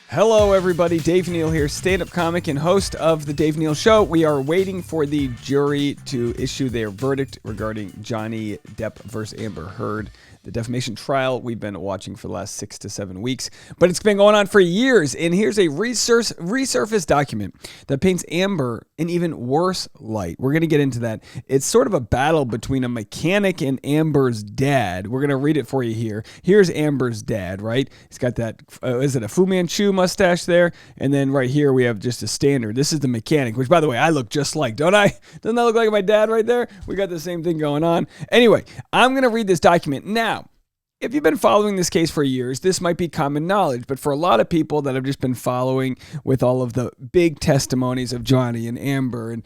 Hello, everybody. Dave Neal here, stand-up comic and host of The Dave Neal Show. We are waiting for the jury to issue their verdict regarding Johnny Depp versus Amber Heard, the defamation trial we've been watching for the last 6 to 7 weeks. But it's been going on for years, and here's a resurfaced document that paints Amber in even worse light. We're going to get into that. It's sort of a battle between a mechanic and Amber's dad. We're going to read it for you here. Here's Amber's dad, right? He's got that, is it a Fu Manchu mustache there? And then right here we have just a standard. This is the mechanic, which, by the way, I look just like, don't I? Doesn't that look like my dad right there? We got the same thing going on. Anyway, I'm going to read this document now. If you've been following this case for years, this might be common knowledge, but for a lot of people that have just been following with all of the big testimonies of Johnny and Amber and,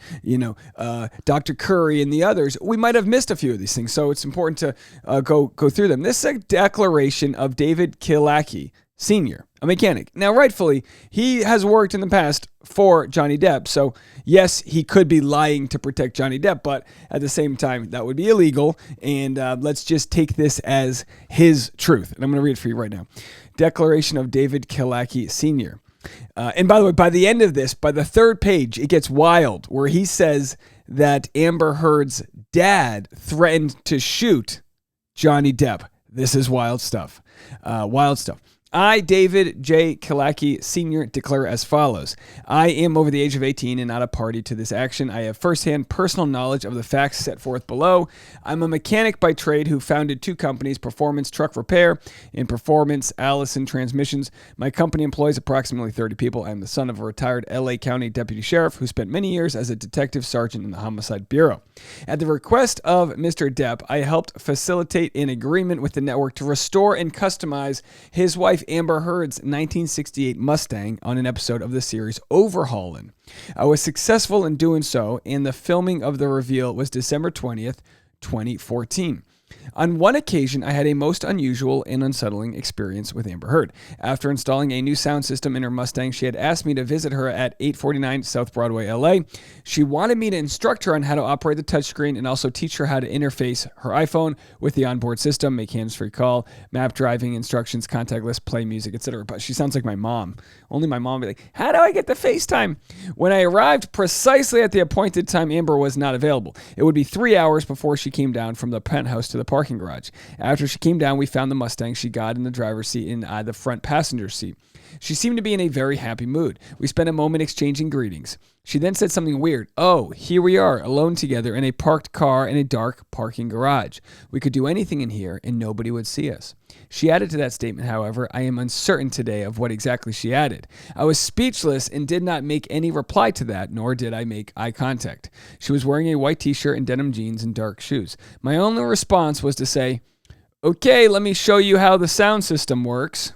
Dr. Curry and the others, we might have missed a few of these things. So it's important to go through them. This is a declaration of David Kilaki, Sr., a mechanic. Now, rightfully, he has worked in the past for Johnny Depp. So, yes, he could be lying to protect Johnny Depp, but at the same time, that would be illegal. And let's just take this as his truth. And I'm going to read it for you right now. Declaration of David Kilaki, Sr. And by the way, by the end of this, by the third page, it gets wild, where he says that Amber Heard's dad threatened to shoot Johnny Depp. This is wild stuff. Wild stuff. I, David J. Kilaki, Sr., declare as follows. I am over the age of 18 and not a party to this action. I have firsthand personal knowledge of the facts set forth below. I'm a mechanic by trade who founded two companies, Performance Truck Repair and Performance Allison Transmissions. My company employs approximately 30 people. I'm the son of a retired LA County deputy sheriff who spent many years as a detective sergeant in the Homicide Bureau. At the request of Mr. Depp, I helped facilitate an agreement with the network to restore and customize his wife Amber Heard's 1968 Mustang on an episode of the series Overhaulin'. I was successful in doing so, and the filming of the reveal was December 20th, 2014. On one occasion, I had a most unusual and unsettling experience with Amber Heard. After installing a new sound system in her Mustang, she had asked me to visit her at 849 South Broadway, LA. She wanted me to instruct her on how to operate the touchscreen and also teach her how to interface her iPhone with the onboard system, make hands-free call, map driving instructions, contact list, play music, etc. But she sounds like my mom. Only my mom would be like, how do I get the FaceTime? When I arrived precisely at the appointed time, Amber was not available. It would be 3 hours before she came down from the penthouse to the parking garage. After she came down, we found the Mustang. She got in the driver's seat and the front passenger seat. She seemed to be in a very happy mood. We spent a moment exchanging greetings. She then said something weird. Oh, here we are, alone together in a parked car in a dark parking garage. We could do anything in here and nobody would see us. She added to that statement, however, I am uncertain today of what exactly she added. I was speechless and did not make any reply to that, nor did I make eye contact. She was wearing a white t-shirt and denim jeans and dark shoes. My only response was to say, okay, let me show you how the sound system works.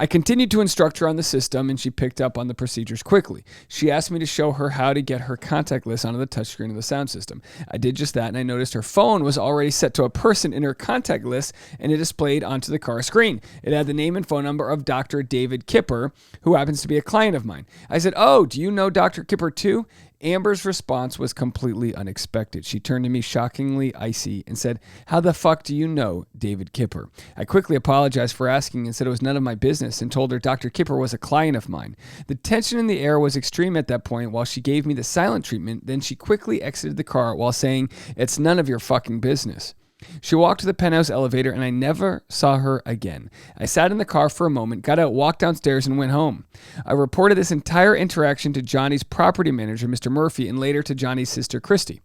I continued to instruct her on the system, and she picked up on the procedures quickly. She asked me to show her how to get her contact list onto the touchscreen of the sound system. I did just that, and I noticed her phone was already set to a person in her contact list, and it displayed onto the car screen. It had the name and phone number of Dr. David Kipper, who happens to be a client of mine. I said, oh, do you know Dr. Kipper too? Amber's response was completely unexpected. She turned to me shockingly icy and said, how the fuck do you know David Kipper? I quickly apologized for asking and said it was none of my business and told her Dr. Kipper was a client of mine. The tension in the air was extreme at that point while she gave me the silent treatment. Then she quickly exited the car while saying, it's none of your fucking business. She walked to the penthouse elevator and I never saw her again. I sat in the car for a moment, got out, walked downstairs, and went home. I reported this entire interaction to Johnny's property manager, Mr. Murphy, and later to Johnny's sister, Christy.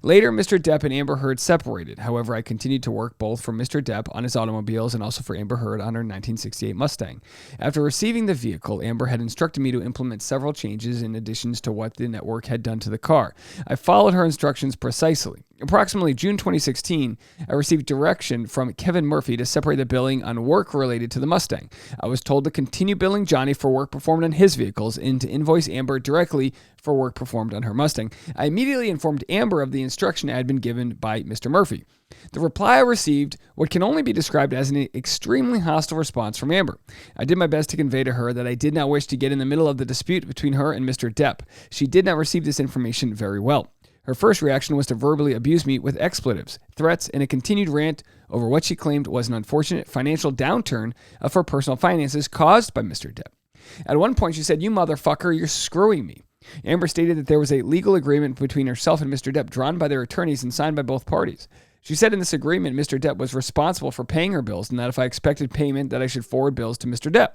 Later, Mr. Depp and Amber Heard separated. However, I continued to work both for Mr. Depp on his automobiles and also for Amber Heard on her 1968 Mustang. After receiving the vehicle, Amber had instructed me to implement several changes in additions to what the network had done to the car. I followed her instructions precisely. Approximately June 2016, I received direction from Kevin Murphy to separate the billing on work related to the Mustang. I was told to continue billing Johnny for work performed on his vehicles and to invoice Amber directly for work performed on her Mustang. I immediately informed Amber of the instruction I had been given by Mr. Murphy. The reply I received what can only be described as an extremely hostile response from Amber. I did my best to convey to her that I did not wish to get in the middle of the dispute between her and Mr. Depp. She did not receive this information very well. Her first reaction was to verbally abuse me with expletives, threats, and a continued rant over what she claimed was an unfortunate financial downturn of her personal finances caused by Mr. Depp. At one point, she said, "You motherfucker, you're screwing me." Amber stated that there was a legal agreement between herself and Mr. Depp drawn by their attorneys and signed by both parties. She said in this agreement, Mr. Depp was responsible for paying her bills and that if I expected payment, that I should forward bills to Mr. Depp.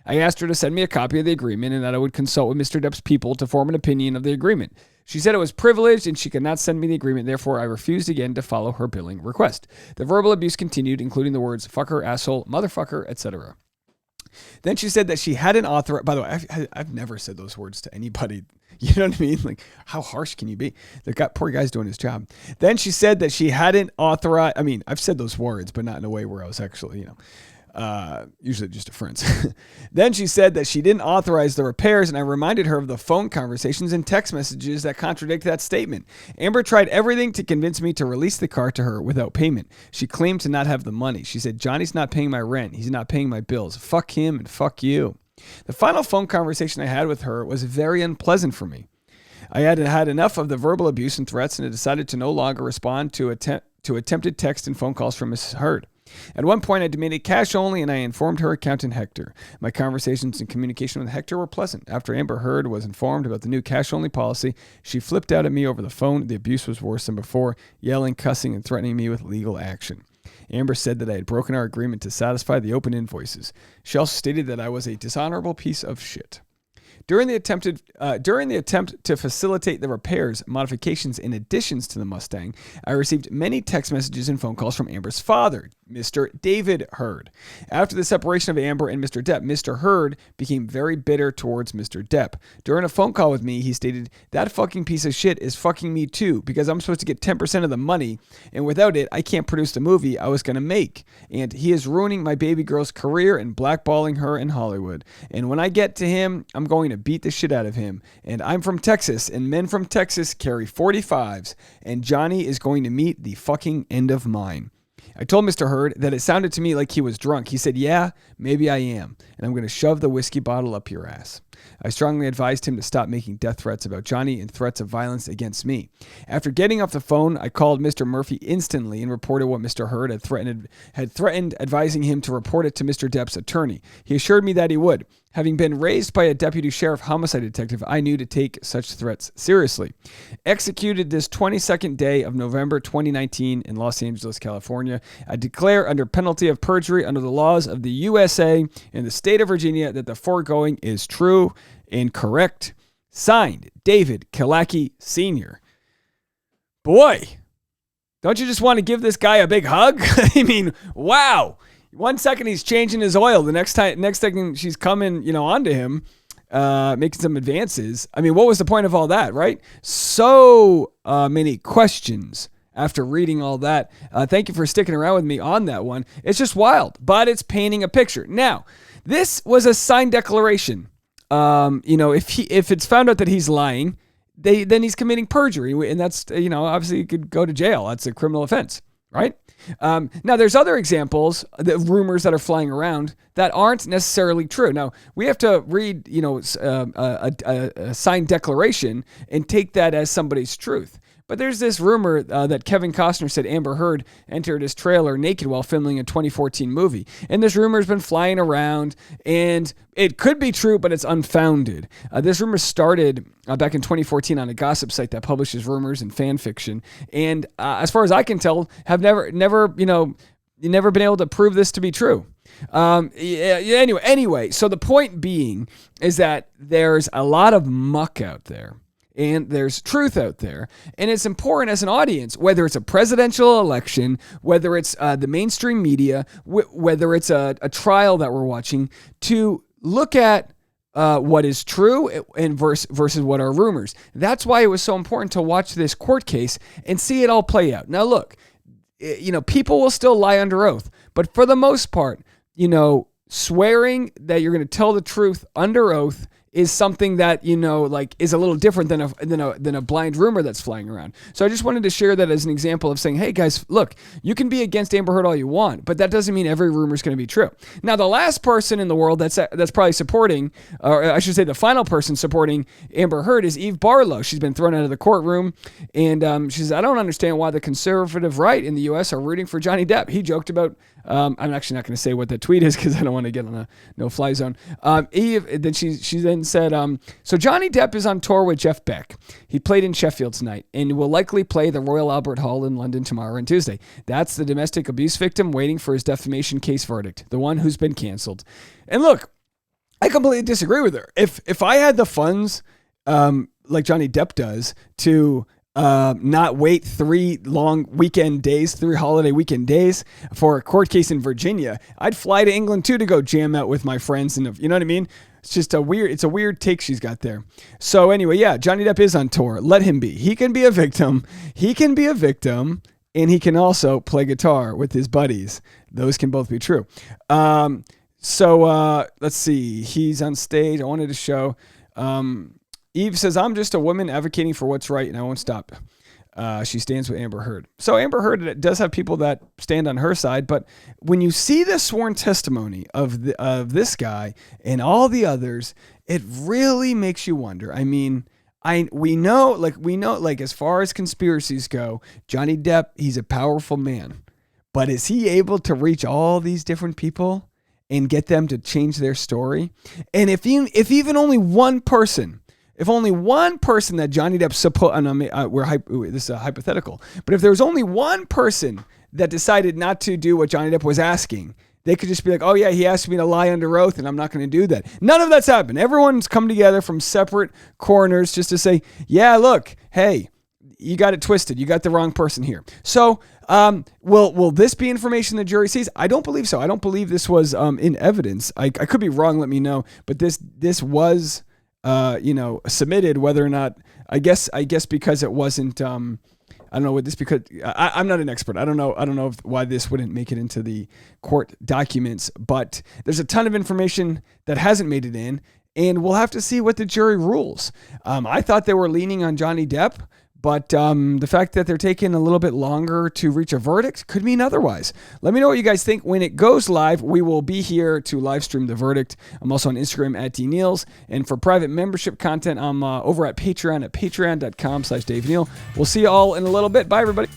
I asked her to send me a copy of the agreement and that I would consult with Mr. Depp's people to form an opinion of the agreement. She said it was privileged and she could not send me the agreement, therefore I refused again to follow her billing request. The verbal abuse continued, including the words fucker, asshole, motherfucker, etc. Then she said that she hadn't authorized, by the way, I've never said those words to anybody. You know what I mean? Like, how harsh can you be? The poor guy's doing his job. Then she said that she hadn't authorized, I mean, I've said those words, but not in a way where I was actually, usually just a friend. Then she said that she didn't authorize the repairs, and I reminded her of the phone conversations and text messages that contradict that statement. Amber tried everything to convince me to release the car to her without payment. She claimed to not have the money. She said, "Johnny's not paying my rent. He's not paying my bills. Fuck him and fuck you." The final phone conversation I had with her was very unpleasant for me. I had had enough of the verbal abuse and threats and had decided to no longer respond to attempted text and phone calls from Mrs. Heard. At one point, I demanded cash only, and I informed her accountant, Hector. My conversations and communication with Hector were pleasant. After Amber Heard was informed about the new cash-only policy, she flipped out at me over the phone. The abuse was worse than before, yelling, cussing, and threatening me with legal action. Amber said that I had broken our agreement to satisfy the open invoices. She also stated that I was a dishonorable piece of shit. During the attempt to facilitate the repairs, modifications, and additions to the Mustang, I received many text messages and phone calls from Amber's father, Mr. David Heard. After the separation of Amber and Mr. Depp, Mr. Heard became very bitter towards Mr. Depp. During a phone call with me, he stated, "That fucking piece of shit is fucking me too, because I'm supposed to get 10% of the money, and without it, I can't produce the movie I was going to make. And he is ruining my baby girl's career and blackballing her in Hollywood. And when I get to him, I'm going to beat the shit out of him. And I'm from Texas, and men from Texas carry 45s, and Johnny is going to meet the fucking end of mine." I told Mr. Heard that it sounded to me like he was drunk. He said, "Yeah, maybe I am, and I'm going to shove the whiskey bottle up your ass." I strongly advised him to stop making death threats about Johnny and threats of violence against me. After getting off the phone, I called Mr. Murphy instantly and reported what Mr. Heard had threatened, advising him to report it to Mr. Depp's attorney. He assured me that he would. Having been raised by a deputy sheriff homicide detective, I knew to take such threats seriously. Executed this 22nd day of November 2019 in Los Angeles, California. I declare under penalty of perjury under the laws of the USA and the state of Virginia that the foregoing is true and correct. Signed, David Kalaki Sr. Boy, don't you just want to give this guy a big hug? I mean, wow. 1 second he's changing his oil. The next second she's coming, onto him, making some advances. I mean, what was the point of all that, right? So many questions after reading all that. Thank you for sticking around with me on that one. It's just wild, but it's painting a picture. Now, this was a signed declaration. If it's found out that he's lying, then he's committing perjury, and that's obviously he could go to jail. That's a criminal offense, right? Now, there's other examples, the rumors that are flying around that aren't necessarily true. Now, we have to read, a signed declaration and take that as somebody's truth. But there's this rumor that Kevin Costner said Amber Heard entered his trailer naked while filming a 2014 movie. And this rumor has been flying around, and it could be true, but it's unfounded. This rumor started back in 2014 on a gossip site that publishes rumors and fan fiction. And as far as I can tell, have never been able to prove this to be true. Anyway, so the point being is that there's a lot of muck out there. And there's truth out there. And it's important as an audience, whether it's a presidential election, whether it's the mainstream media, whether it's a trial that we're watching, to look at what is true and versus what are rumors. That's why it was so important to watch this court case and see it all play out. Now, look, people will still lie under oath. But for the most part, swearing that you're going to tell the truth under oath is something that, is a little different than a blind rumor that's flying around. So I just wanted to share that as an example of saying, hey guys, look, you can be against Amber Heard all you want, but that doesn't mean every rumor is going to be true. Now, the last person in the world that's probably supporting, or I should say the final person supporting Amber Heard is Eve Barlow. She's been thrown out of the courtroom, and she says, I don't understand why the conservative right in the U.S. are rooting for Johnny Depp. He joked about I'm actually not going to say what that tweet is because I don't want to get on a no-fly zone. Eve, then she then said, so Johnny Depp is on tour with Jeff Beck. He played in Sheffield tonight and will likely play the Royal Albert Hall in London tomorrow and Tuesday. That's the domestic abuse victim waiting for his defamation case verdict, the one who's been canceled. And look, I completely disagree with her. If I had the funds, like Johnny Depp does, to not wait 3 long weekend days, 3 holiday weekend days for a court case in Virginia, I'd fly to England too to go jam out with my friends. And you know what I mean? It's just a weird take she's got there. So anyway, yeah, Johnny Depp is on tour. Let him be. He can be a victim. And he can also play guitar with his buddies. Those can both be true. So let's see. He's on stage. I wanted to show. Eve says, I'm just a woman advocating for what's right, and I won't stop. She stands with Amber Heard. So Amber Heard does have people that stand on her side, but when you see the sworn testimony of this guy and all the others, it really makes you wonder. I mean, we know, as far as conspiracies go, Johnny Depp, he's a powerful man, but is he able to reach all these different people and get them to change their story? And if even only one person. If only one person that Johnny Depp this is a hypothetical, but if there was only one person that decided not to do what Johnny Depp was asking, they could just be like, oh yeah, he asked me to lie under oath and I'm not going to do that. None of that's happened. Everyone's come together from separate corners just to say, yeah, look, hey, you got it twisted. You got the wrong person here. So will this be information the jury sees? I don't believe so. I don't believe this was in evidence. I could be wrong. Let me know. But this was submitted, whether or not, I guess because it wasn't, I don't know what this, because I'm not an expert. I don't know why this wouldn't make it into the court documents, but there's a ton of information that hasn't made it in, and we'll have to see what the jury rules. I thought they were leaning on Johnny Depp, but the fact that they're taking a little bit longer to reach a verdict could mean otherwise. Let me know what you guys think. When it goes live, we will be here to live stream the verdict. I'm also on Instagram at DNeals. And for private membership content, I'm over at Patreon at patreon.com/Dave Neal. We'll see you all in a little bit. Bye, everybody.